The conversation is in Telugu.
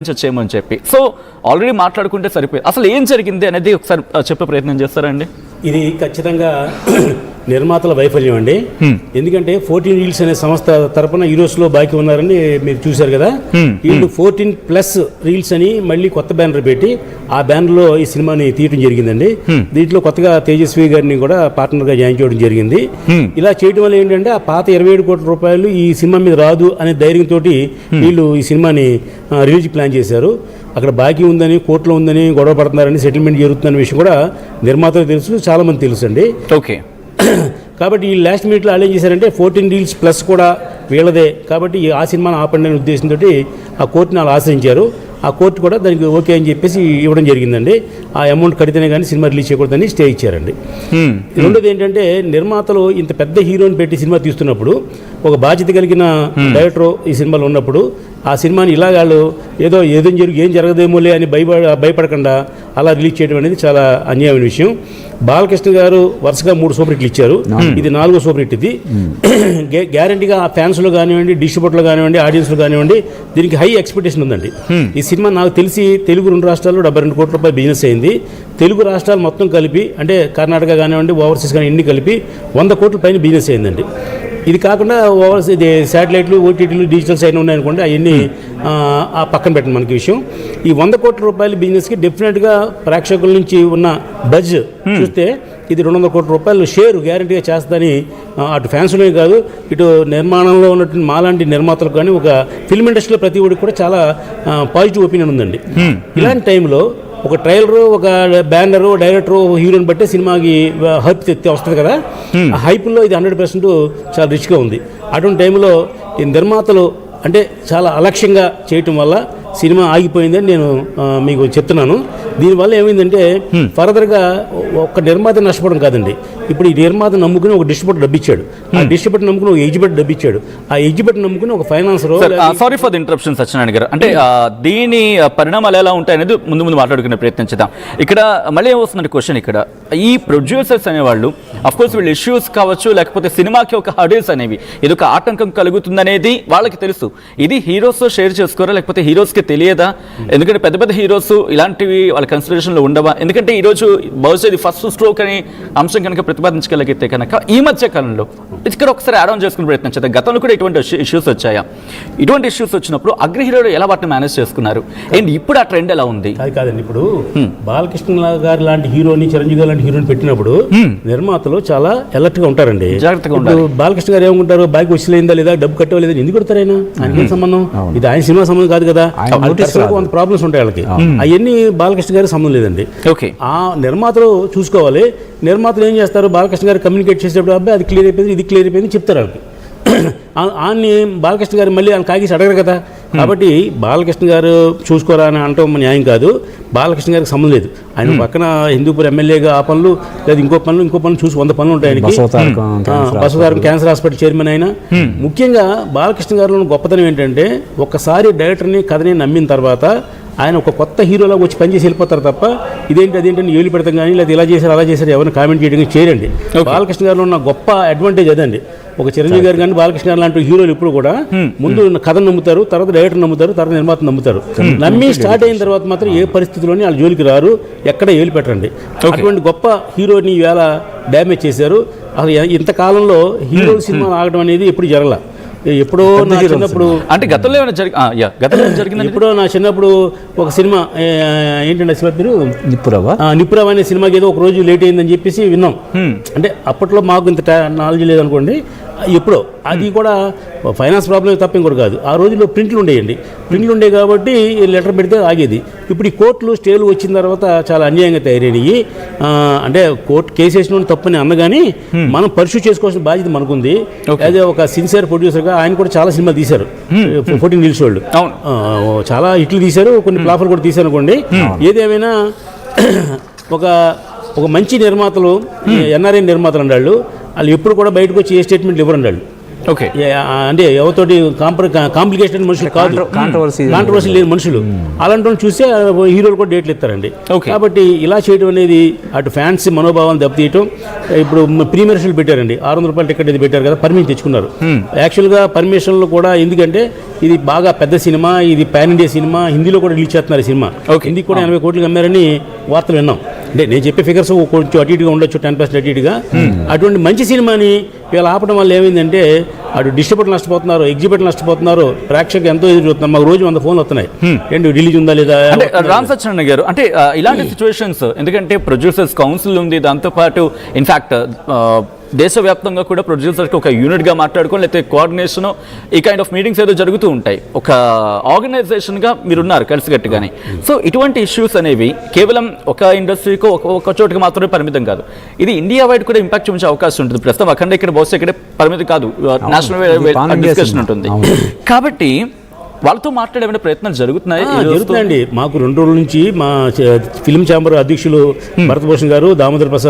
చేయమని చెప్పి. సో ఆల్రెడీ మాట్లాడుకుంటే సరిపోయింది. అసలు ఏం జరిగింది అనేది ఒకసారి చెప్పే ప్రయత్నం చేస్తారండి. ఇది ఖచ్చితంగా నిర్మాతల వైఫల్యం అండి. ఎందుకంటే 14 రీల్స్ అనే సంస్థ తరపున హీరోస్లో బాకీ ఉన్నారని మీరు చూశారు కదా. వీళ్ళు 14+ రీల్స్ అని మళ్ళీ కొత్త బ్యానర్ పెట్టి ఆ బ్యానర్లో ఈ సినిమాని తీయడం జరిగిందండి. దీంట్లో కొత్తగా తేజస్వి గారిని కూడా పార్ట్నర్గా జాయిన్ చేయడం జరిగింది. ఇలా చేయడం వల్ల ఏంటంటే ఆ పాత 27 కోట్ల రూపాయలు ఈ సినిమా మీద రాదు అనే ధైర్యంతో వీళ్ళు ఈ సినిమాని రిలీజ్ ప్లాన్ చేశారు. అక్కడ బాకీ ఉందని, కోర్టులో ఉందని, గొడవ పడుతున్నారని, సెటిల్మెంట్ జరుగుతుందనే విషయం కూడా నిర్మాతలకు తెలుసు, చాలామంది తెలుసు అండి. ఓకే. కాబట్టి ఈ లాస్ట్ మినిట్లో వాళ్ళు ఏం చేశారంటే 14 రీల్స్ ప్లస్ కూడా వీళ్ళదే కాబట్టి ఆ సినిమాను ఆపండి అనే ఉద్దేశంతో ఆ కోర్టుని వాళ్ళు ఆశ్రయించారు. ఆ కోర్టు కూడా దానికి ఓకే అని చెప్పేసి ఇవ్వడం జరిగిందండి. ఆ అమౌంట్ కడితేనే కానీ సినిమా రిలీజ్ చేయకూడదని స్టే ఇచ్చారండి. రెండోది ఏంటంటే నిర్మాతలు ఇంత పెద్ద హీరోని పెట్టి సినిమా తీస్తున్నప్పుడు ఒక బాధ్యత కలిగిన డైరెక్టర్ ఈ సినిమాలో ఉన్నప్పుడు ఆ సినిమాని ఇలా వాళ్ళు ఏం జరగదేమోలే అని భయపడకుండా అలా రిలీజ్ చేయడం అనేది చాలా అన్యాయమైన విషయం. బాలకృష్ణ గారు వరుసగా 3 సూపర్ హిట్లు ఇచ్చారు. ఇది 4వ సూపర్ హిట్. ఇది గ్యారంటీగా ఫ్యాన్స్లో కానివ్వండి, డిస్ట్రిబ్యూటర్లు కానివ్వండి, ఆడియన్స్లో కానివ్వండి దీనికి హై ఎక్స్పెక్టేషన్ ఉందండి. ఈ సినిమా నాకు తెలిసి తెలుగు 2 రాష్ట్రాల్లో 72 కోట్ల రూపాయలు బిజినెస్ అయింది. తెలుగు రాష్ట్రాలు మొత్తం కలిపి అంటే కర్ణాటక కానివ్వండి, ఓవర్సీస్ కానీ ఇన్ని కలిపి 100 కోట్ల పైన బిజినెస్ అయిందండి. ఇది కాకుండా ఓవర్సీ శాటిలైట్లు, ఓటీటీలు, డిజిటల్స్ అయినా ఉన్నాయనుకోండి, అవన్నీ ఆ పక్కన పెట్టండి మనకి విషయం. ఈ 100 కోట్ల రూపాయల బిజినెస్కి డెఫినెట్గా ప్రేక్షకుల నుంచి ఉన్న బజ్ చూస్తే ఇది 200 కోట్ల రూపాయలు షేర్ గ్యారంటీగా చేస్తుందని అటు ఫ్యాన్స్లోనే కాదు, ఇటు నిర్మాణంలో ఉన్నటువంటి మాలాంటి నిర్మాతలకు కానీ, ఒక ఫిల్మ్ ఇండస్ట్రీలో ప్రతి ఒక్కరికి కూడా చాలా పాజిటివ్ ఒపీనియన్ ఉందండి. ఇలాంటి టైంలో ఒక ట్రైలరు, ఒక బ్యానరు, డైరెక్టరు, హీరోని బట్టే సినిమాకి హైప్ వస్తుంది కదా. ఆ హైప్లో ఇది 100% చాలా రిచ్గా ఉంది. అటువంటి టైంలో ఈ నిర్మాతలు అంటే చాలా అలక్ష్యంగా చేయటం వల్ల సినిమా ఆగిపోయిందని నేను మీకు చెప్తున్నాను. దీనివల్ల ఏమైందంటే ఫర్దర్గా ఒక నిర్మాత నష్టపోవడం కాదండి. ఇప్పుడు ఈ నిర్మాత నమ్ముకుని ఒక డిస్ట్రిబ్యూటర్ డబ్బిచ్చాడు, ఆ డిస్ట్రిబ్యూటర్ నమ్ముకుని ఒక ఎగ్జిబిటర్ డబ్బిచ్చాడు, ఆ ఎగ్జిబిటర్ నమ్ముకుని ఒక financer. Sorry for the interruption Satyanarayana గారు. అంటే దీని పరిణామాలు ఎలా ఉంటాయనేది ముందు మాట్లాడుకునే ప్రయత్నించుదాం. ఇక్కడ మళ్ళీ ఏమొస్తుందంటే క్వశ్చన్, ఇక్కడ ఈ ప్రొడ్యూసర్స్ అనేవాళ్ళు అఫ్కోర్స్ వీళ్ళు ఇష్యూస్ కావచ్చు, లేకపోతే సినిమాకి ఒక హర్డిల్స్ అనేవి ఇది ఒక ఆటంకం కలుగుతుందనేది వాళ్ళకి తెలుసు. ఇది హీరోస్తో షేర్ చేసుకోరా, లేకపోతే హీరోస్కి తెలియదా? ఎందుకంటే పెద్ద పెద్ద హీరోస్ ఇలాంటివి వాళ్ళ కన్సిడరేషన్లో ఉండవా? ఎందుకంటే ఈరోజు బహుశా ఇది ఫస్ట్ స్ట్రోక్ అని అంశం కనుక ప్రతిపాదించగలిగితే కనుక ఈ మధ్య కాలంలో ఇక్కడ ఒకసారి యాడ్ ఆన్ చేసుకుని ప్రయత్నం చేద్దాం. గతంలో కూడా ఇటువంటి ఇష్యూస్ వచ్చాయా? ఇటువంటి ఇష్యూస్ వచ్చినప్పుడు అగ్ర హీరోలు ఎలా వాటిని మేనేజ్ చేసుకున్నారు అండ్ ఇప్పుడు ఆ ట్రెండ్ ఎలా ఉంది? అది కాదండి, ఇప్పుడు బాలకృష్ణ గారు లాంటి హీరోని, చిరంజీవి గారు లాంటి హీరోని పెట్టినప్పుడు నిర్మాతలు చాలా అలర్ట్ గా ఉంటారండి, జాగ్రత్తగా ఉంటారు. బాలకృష్ణ గారు ఏమంటారు, బాగా వచ్చిందా లేదా, డబ్బు కట్టవలేదా, ఎందుకు కొడతారైనా, ఆయనకి సంబంధం, ఇది ఆయన సినిమా సంబంధం కాదు కదా. కొంత ప్రాబ్లమ్స్ ఉంటాయి వాళ్ళకి, అవన్నీ బాలకృష్ణ గారికి సంబంధం లేదండి. ఆ నిర్మాతలు చూసుకోవాలి. నిర్మాతలు ఏం చేస్తారు, బాలకృష్ణ గారు కమ్యూనికేట్ చేసేటప్పుడు అబ్బాయి అది క్లియర్ అయిపోయింది, ఇది క్లియర్ అయిపోయింది చెప్తారు వాళ్ళకి. ఆయన్ని బాలకృష్ణ గారు మళ్ళీ ఆయన కాగేసి అడగరు కదా. కాబట్టి బాలకృష్ణ గారు చూసుకోరా అని అంటాం న్యాయం కాదు. బాలకృష్ణ గారికి సంబంధం లేదు. ఆయన పక్కన హిందూపూర్ ఎమ్మెల్యేగా ఆ పనులు లేదా ఇంకో పనులు చూసి 100 పనులు ఉంటాయి ఆయనకి. బసవతారకం క్యాన్సర్ హాస్పిటల్ చైర్మన్ అయినా. ముఖ్యంగా బాలకృష్ణ గారిలో గొప్పతనం ఏంటంటే ఒక్కసారి డైరెక్టర్ని, కథని నమ్మిన తర్వాత ఆయన ఒక కొత్త హీరోలా వచ్చి పనిచేసి వెళ్ళిపోతారు తప్ప ఇదేంటని ఏలు పెడతాం కానీ లేదా ఇలా చేశారు అలా చేశారు ఎవరిని కామెంట్ చేయడం చేయరండి. బాలకృష్ణ గారిలో ఉన్న గొప్ప అడ్వాంటేజ్ అదండి. ఒక చిరంజీవి గారు కానీ బాలకృష్ణ గారు లాంటి హీరోలు ఇప్పుడు కూడా ముందు కథను నమ్ముతారు, తర్వాత డైరెక్టర్ నమ్ముతారు, తర్వాత నిర్మాత నమ్ముతారు. నమ్మి స్టార్ట్ అయిన తర్వాత మాత్రం ఏ పరిస్థితిలోని వాళ్ళ జోలికి రారు, ఎక్కడ ఏలు పెట్టండి. అటువంటి గొప్ప హీరోని ఈవేళ డ్యామేజ్ చేశారు. అసలు ఇంతకాలంలో హీరో సినిమా ఆగడం అనేది ఎప్పుడు జరగల. ఎప్పుడో నా చిన్నప్పుడు, అంటే గతంలో జరిగింది, ఎప్పుడో నా చిన్నప్పుడు ఒక సినిమా ఏంటంటే సినిమా పేరు నిప్పురవ అనే సినిమాకి ఏదో ఒక రోజు లేట్ అయిందని చెప్పేసి విన్నాం. అంటే అప్పట్లో మాకు ఇంత నాలెడ్జ్ లేదనుకోండి. ఎప్పుడో అది కూడా ఫైనాన్స్ ప్రాబ్లం తప్ప ఇంకోటి కాదు. ఆ రోజుల్లో ప్రింట్లు ఉండేయండి, ప్రింట్లు ఉండే కాబట్టి లెటర్ పెడితే ఆగేది. ఇప్పుడు ఈ కోర్టులు స్టేలు వచ్చిన తర్వాత చాలా అన్యాయంగా తయారైనవి. అంటే కోర్టు కేసు వేసిన తప్పని అన్నగాని మనం పర్సూ చేసుకోవాల్సిన బాధ్యత మనకుంది. అదే ఒక సిన్సియర్ ప్రొడ్యూసర్గా ఆయన కూడా చాలా సినిమాలు తీశారు. 14 రీల్స్ వాళ్ళు చాలా హిట్లు తీశారు, కొన్ని ఫ్లాపులు కూడా తీశారు అనుకోండి. ఏదేమైనా ఒక మంచి నిర్మాతలు, ఎన్ఆర్ఐ నిర్మాతలు అన్నాళ్ళు వాళ్ళు ఎప్పుడు కూడా బయటకు వచ్చి ఏ స్టేట్మెంట్లు ఇవ్వరండి. వాళ్ళు ఓకే. అంటే ఎవరితోటి కాంప్లికేషన్ మనుషులు కాదు, కాంట్రవర్సీ లేని మనుషులు. అలాంటి వాళ్ళు చూస్తే హీరోలు కూడా డేట్లు ఇస్తారండి. Okay. కాబట్టి ఇలా చేయడం అనేది అటు ఫ్యాన్స్ మనోభావాన్ని దెబ్బతీయటం. ఇప్పుడు ప్రీమియర్షన్లు పెట్టారండి, 600 రూపాయల టికెట్ ఇది పెట్టారు కదా, పర్మిషన్ తెచ్చుకున్నారు. యాక్చువల్గా పర్మిషన్లు కూడా ఎందుకంటే ఇది బాగా పెద్ద సినిమా, ఇది పాన్ ఇండియా సినిమా, హిందీలో కూడా రిలీజ్ చేస్తున్నారు ఈ సినిమా. హిందీ కూడా 80 కోట్లు అమ్మారని వార్తలు విన్నాం. అంటే నేను చెప్పే ఫిగర్స్ కొంచెం అటు ఇటుగా ఉండొచ్చు, 10% అటు ఇటుగా. అటువంటి మంచి సినిమాని వీళ్ళు ఆపడం వల్ల ఏమైందంటే అటు డిస్ట్రిబ్యూటర్ నష్టపోతున్నారు, ఎగ్జిబిటర్ నష్టపోతున్నారు, ప్రేక్షకులు ఎంతో ఎదురు చూస్తున్నారు. మాకు రోజు 100 ఫోన్లు వస్తున్నాయి, ఏంటి రిలీజ్ ఉందా లేదా. అంటే రామ్ సత్యనారాయణ గారు, అంటే ఇలాంటి సిచ్యువేషన్స్ ఎందుకంటే ప్రొడ్యూసర్స్ కౌన్సిల్ ఉంది, దాంతోపాటు ఇన్ఫ్యాక్ట్ దేశవ్యాప్తంగా కూడా ప్రొడ్యూసర్కి ఒక యూనిట్గా మాట్లాడుకోవాలి, లేకపోతే కోఆర్డినేషన్, ఈ కైండ్ ఆఫ్ మీటింగ్స్ ఏదో జరుగుతూ ఉంటాయి. ఒక ఆర్గనైజేషన్గా మీరున్నారు కలిసికట్టుగానే. సో ఇటువంటి ఇష్యూస్ అనేవి కేవలం ఒక ఇండస్ట్రీకో ఒక చోటుకి మాత్రమే పరిమితం కాదు, ఇది ఇండియా వైడ్ కూడా ఇంపాక్ట్ చూపించే అవకాశం ఉంటుంది. ప్రస్తుతం అక్కడ ఇక్కడ బహుశా ఇక్కడ పరిమితి కాదు, నేషనల్ డిస్కషన్ ఉంటుంది. కాబట్టి వాళ్ళతో మాట్లాడే ప్రయత్నాలు జరుగుతున్నాయండి. మాకు 2 రోజుల నుంచి మా ఫిల్మ్ ఛాంబర్ అధ్యక్షులు భరతభూషణ్ గారు, దామోదర్ ప్రసాద్